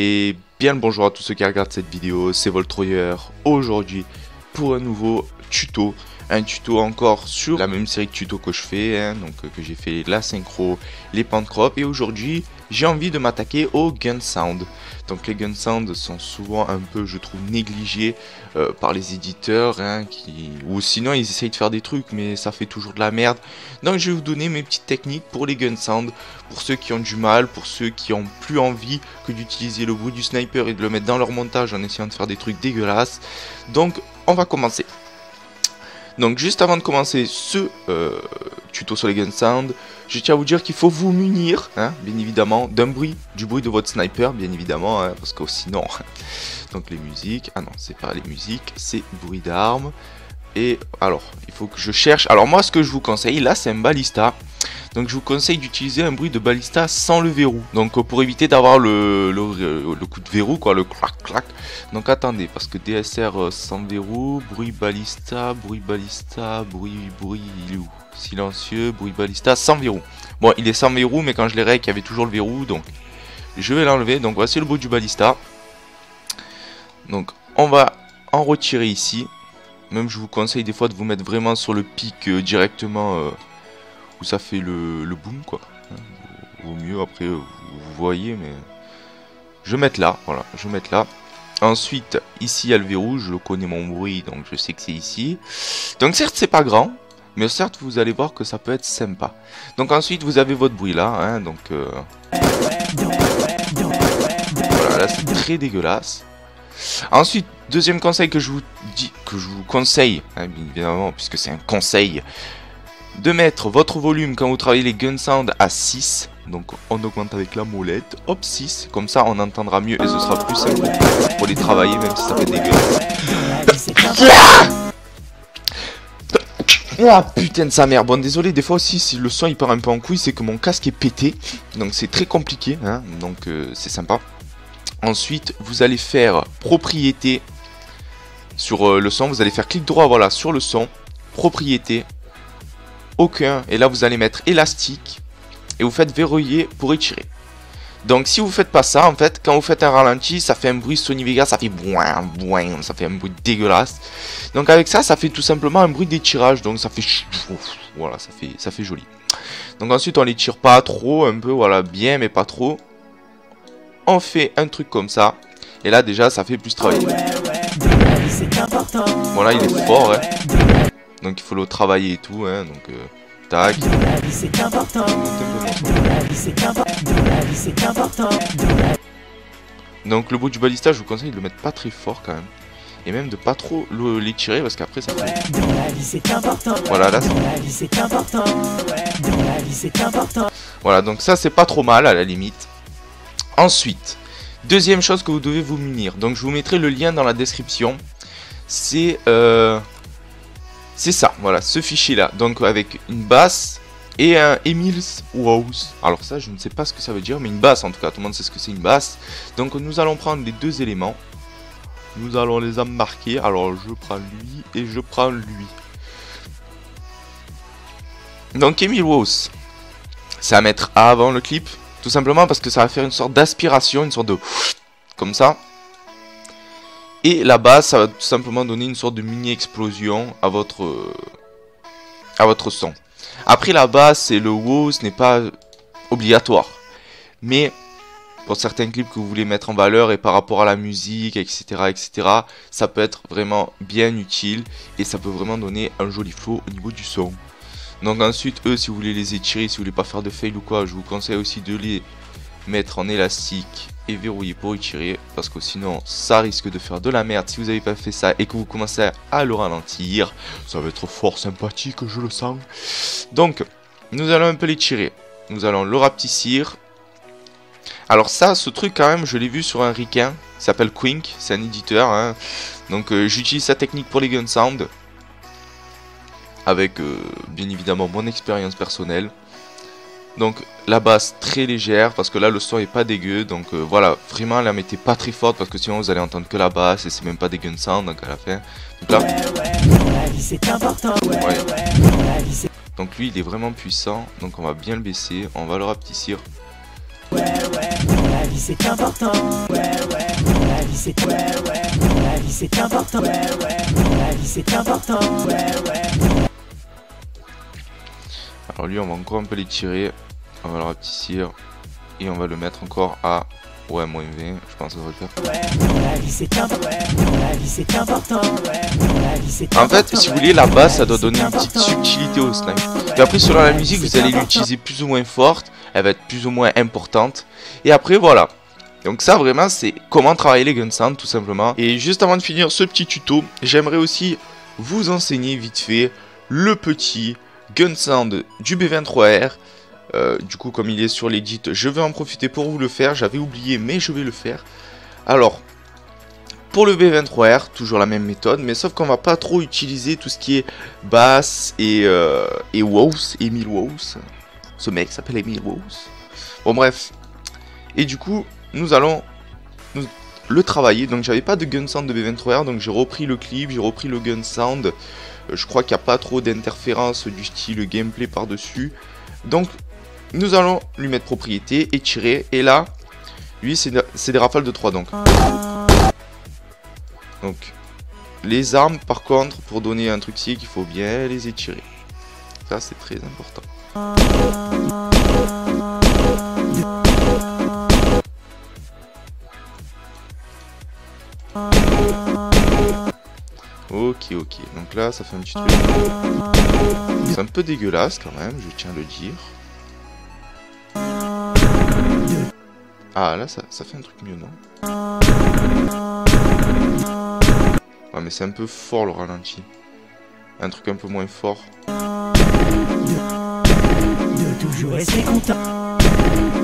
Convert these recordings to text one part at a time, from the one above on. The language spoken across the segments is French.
Et bien le bonjour à tous ceux qui regardent cette vidéo, c'est Voltroyer aujourd'hui pour un nouveau tuto. Un tuto encore sur la même série de tutos que je fais, donc que j'ai fait la synchro, les pan crop. Et aujourd'hui j'ai envie de m'attaquer au gun sound. Donc les gun sound sont souvent un peu, je trouve, négligés par les éditeurs, ou sinon ils essayent de faire des trucs mais ça fait toujours de la merde. Donc je vais vous donner mes petites techniques pour les gun sound, pour ceux qui ont du mal, pour ceux qui ont plus envie que d'utiliser le bruit du sniper et de le mettre dans leur montage en essayant de faire des trucs dégueulasses. Donc on va commencer. Donc juste avant de commencer ce tuto sur les gun sound, je tiens à vous dire qu'il faut vous munir, bien évidemment, d'un bruit, du bruit de votre sniper, bien évidemment, parce que sinon, donc les musiques, ah non, c'est pas les musiques, c'est bruit d'armes. Et alors, il faut que je cherche, alors moi ce que je vous conseille, là c'est un balista, donc je vous conseille d'utiliser un bruit de balista sans le verrou, donc pour éviter d'avoir le coup de verrou, quoi, le clac clac. Donc attendez, parce que DSR sans verrou, bruit balista, bruit, il est où? Silencieux, bruit balista sans verrou. Bon, il est sans verrou, mais quand je l'ai rec, il y avait toujours le verrou, donc je vais l'enlever. Donc voici le bruit du balista. Donc on va en retirer ici. Même je vous conseille des fois de vous mettre vraiment sur le pic directement où ça fait le boom, quoi. Vaut mieux, après vous voyez, mais je vais mettre là, voilà, je vais mettre là. Ensuite, ici il y a le verrou, je le connais mon bruit, donc je sais que c'est ici. Donc certes c'est pas grand, mais certes vous allez voir que ça peut être sympa. Donc ensuite vous avez votre bruit là, donc voilà, là c'est très dégueulasse. Ensuite, deuxième conseil que je vous conseille, bien évidemment, puisque c'est un conseil, de mettre votre volume quand vous travaillez les gun sound à 6. Donc on augmente avec la molette, hop 6, comme ça on entendra mieux et ce sera plus simple pour les travailler, même si ça fait dégueulasse. Ah putain de sa mère. Bon désolé, des fois aussi si le son il part un peu en couille, c'est que mon casque est pété, donc c'est très compliqué, donc c'est sympa. Ensuite vous allez faire propriété sur le son, vous allez faire clic droit, voilà, sur le son, propriété, aucun, et là vous allez mettre élastique et vous faites verrouiller pour étirer. Donc si vous faites pas ça, en fait, quand vous faites un ralenti, ça fait un bruit Sony Vegas, ça fait boing boing, ça fait un bruit dégueulasse. Donc avec ça, ça fait tout simplement un bruit d'étirage, donc ça fait voilà, ça fait joli. Donc ensuite on l'étire pas trop, un peu, voilà, bien mais pas trop. On fait un truc comme ça, et là déjà ça fait plus travailler. Voilà, il est fort, donc il faut le travailler et tout, donc tac. Donc le bout du balista, je vous conseille de le mettre pas très fort quand même, et même de pas trop l'étirer parce qu'après ça fait... Voilà, là voilà, donc ça c'est pas trop mal à la limite. Ensuite, deuxième chose que vous devez vous munir, donc je vous mettrai le lien dans la description, c'est ça, voilà, ce fichier là, donc avec une basse et un Emils House. Alors ça je ne sais pas ce que ça veut dire, mais une basse en tout cas, tout le monde sait ce que c'est une basse. Donc nous allons prendre les deux éléments, nous allons les embarquer, alors je prends lui et je prends lui. Donc Emils House, c'est à mettre avant le clip. Tout simplement parce que ça va faire une sorte d'aspiration, une sorte de... comme ça. Et la basse, ça va tout simplement donner une sorte de mini-explosion à votre son. Après la basse et le wow, ce n'est pas obligatoire. Mais pour certains clips que vous voulez mettre en valeur et par rapport à la musique, etc., ça peut être vraiment bien utile. Et ça peut vraiment donner un joli flow au niveau du son. Donc ensuite, eux, si vous voulez les étirer, si vous voulez pas faire de fail ou quoi, je vous conseille aussi de les mettre en élastique et verrouiller pour étirer, parce que sinon, ça risque de faire de la merde si vous n'avez pas fait ça et que vous commencez à le ralentir. Ça va être fort sympathique, je le sens. Donc, nous allons un peu l'étirer. Nous allons le rapetissir. Alors ça, ce truc quand même, je l'ai vu sur un ricain, il s'appelle Quink, c'est un éditeur. Donc j'utilise sa technique pour les gun sound. Avec bien évidemment mon expérience personnelle. Donc la basse très légère parce que là le son est pas dégueu, donc voilà, vraiment la mettez pas très forte parce que sinon vous allez entendre que la basse et c'est même pas des gun sound, donc à la fin. Donc là, donc lui il est vraiment puissant, donc on va bien le baisser, on va le rapetissir. la vie c'est important. Ouais, ouais, dans la vie c'est ouais, ouais, dans la vie c'est important. Ouais, ouais, dans la vie c'est important. Ouais, ouais. Alors lui, on va encore un peu l'étirer. On va le rapetissir. Et on va le mettre encore à... Ouais, moins 20, je pense que ça va le faire. Ouais, la vie c'est important. Ouais, la vie c'est important. Ouais, la vie c'est important. En fait, si vous voulez, la basse, ça doit donner une petite subtilité au snipe. Puis après, selon la musique, vous allez l'utiliser plus ou moins forte. Elle va être plus ou moins importante. Et après, voilà. Donc ça, vraiment, c'est comment travailler les gun sounds, tout simplement. Et juste avant de finir ce petit tuto, j'aimerais aussi vous enseigner vite fait le petit gun sound du B23R. Du coup, comme il est sur l'edit, je vais en profiter pour vous le faire. J'avais oublié, mais je vais le faire. Alors, pour le B23R, toujours la même méthode, mais sauf qu'on va pas trop utiliser tout ce qui est basse et wows, Emile Wows. Ce mec s'appelle Emile Wows. Bon, bref. Et du coup, nous allons le travailler. Donc, j'avais pas de gun sound de B23R, donc j'ai repris le clip, j'ai repris le gun sound. Je crois qu'il n'y a pas trop d'interférences du style gameplay par-dessus. Donc, nous allons lui mettre propriété et tirer. Et là, lui, c'est des rafales de 3 donc. Donc, les armes, par contre, pour donner un truc c'est qu'il faut bien les étirer. Ça, c'est très important. Ok, ok. Donc là, ça fait un petit truc. C'est un peu dégueulasse quand même, je tiens à le dire. Ah, là, ça fait un truc mieux, non? Ouais, mais c'est un peu fort le ralenti. Un truc un peu moins fort. De toujours rester content.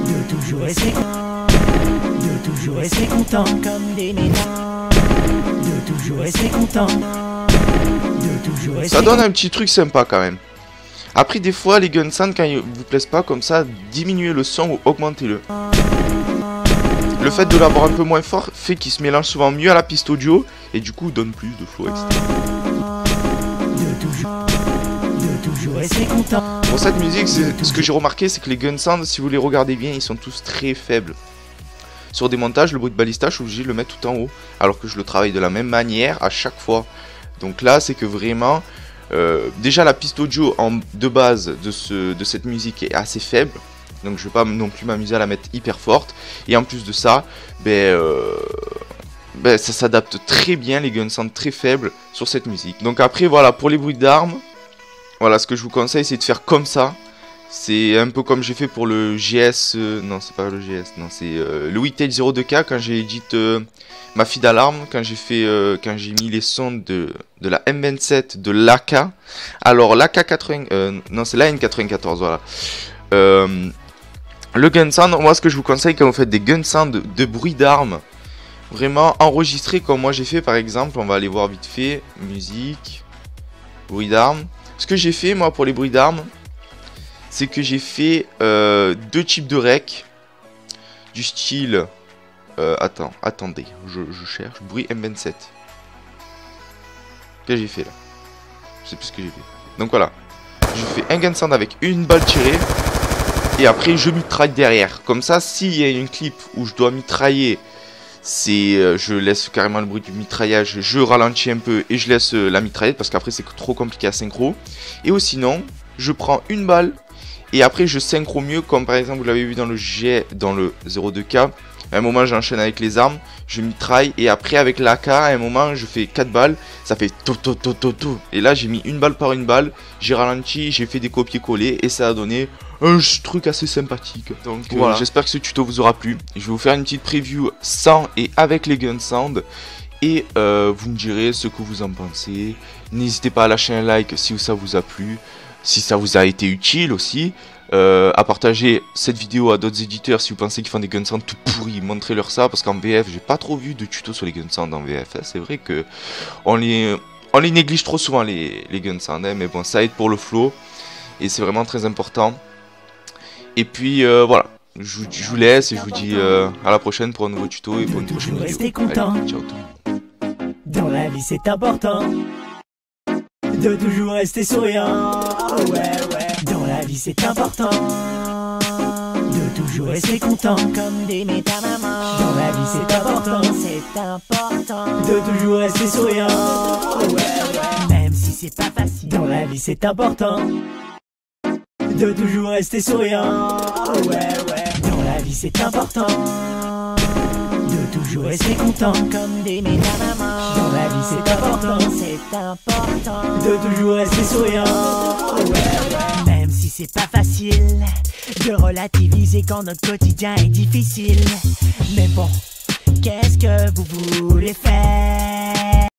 De toujours rester content. De toujours rester content comme des mélanges. De toujours rester content. De toujours rester. Ça donne un petit truc sympa quand même. Après, des fois, les gun sounds, quand ils vous plaisent pas comme ça, diminuez le son ou augmentez-le. Le fait de l'avoir un peu moins fort fait qu'il se mélange souvent mieux à la piste audio et du coup donne plus de flow, etc. Pour cette musique, ce que j'ai remarqué, c'est que les gun sounds, si vous les regardez bien, ils sont tous très faibles. Sur des montages, le bruit de balista, je suis obligé de le mettre tout en haut, alors que je le travaille de la même manière à chaque fois. Donc là, c'est que vraiment, déjà la piste audio de base de cette musique est assez faible. Donc je vais pas non plus m'amuser à la mettre hyper forte. Et en plus de ça, ça s'adapte très bien, les gun sounds très faibles sur cette musique. Donc après voilà, pour les bruits d'armes, voilà, ce que je vous conseille c'est de faire comme ça. C'est un peu comme j'ai fait pour le GS, non c'est pas le GS, non c'est le Wicktail 02K quand j'ai édité ma fille d'alarme, quand j'ai mis les sons de la M27 de l'AK. Alors l'AK 80, non c'est la N94, voilà. Le gun sound, moi ce que je vous conseille quand vous faites des gun sounds de bruit d'armes, vraiment enregistrer comme moi j'ai fait par exemple, on va aller voir vite fait, musique, bruit d'armes. Ce que j'ai fait moi pour les bruits d'armes, c'est que j'ai fait 2 types de rec, du style, attendez, je cherche, bruit M27. Qu'est-ce que j'ai fait là? Je sais plus ce que j'ai fait. Donc voilà, je fais un gun sound avec une balle tirée. Et après je mitraille derrière. Comme ça, s'il y a une clip où je dois mitrailler, je laisse carrément le bruit du mitraillage, je ralentis un peu et je laisse la mitraillette parce qu'après c'est trop compliqué à synchro. Et ou sinon, je prends une balle et après je synchro mieux, comme par exemple vous l'avez vu dans le 02K. À un moment j'enchaîne avec les armes, je mitraille et après avec l'AK, à un moment je fais 4 balles, ça fait tout. Et là j'ai mis une balle par une balle, j'ai ralenti, j'ai fait des copier-coller et ça a donné un truc assez sympathique. Donc voilà, j'espère que ce tuto vous aura plu. Je vais vous faire une petite preview sans et avec les gun sound. Et vous me direz ce que vous en pensez. N'hésitez pas à lâcher un like si ça vous a plu, si ça vous a été utile aussi. À partager cette vidéo à d'autres éditeurs si vous pensez qu'ils font des gun sounds tout pourris, montrez-leur ça parce qu'en VF j'ai pas trop vu de tutos sur les gun sounds en VF. C'est vrai que on les néglige trop souvent les gun sounds, mais bon ça aide pour le flow et c'est vraiment très important. Et puis voilà, je vous laisse et je vous dis à la prochaine pour un nouveau tuto et pour une prochaine vidéo. Allez, ciao tout le monde. Dans la vie c'est important de toujours rester souriant. Ouais, ouais. Dans la vie c'est important de toujours rester content, comme des métamamans. Dans la vie c'est important, de toujours rester souriant. Même si c'est pas facile, dans la vie c'est important, de toujours rester souriant. Dans la vie c'est important, de toujours rester content, comme des métamamans. Dans la vie c'est important, de toujours rester souriant. Même si c'est pas facile de relativiser quand notre quotidien est difficile. Mais bon, qu'est-ce que vous voulez faire?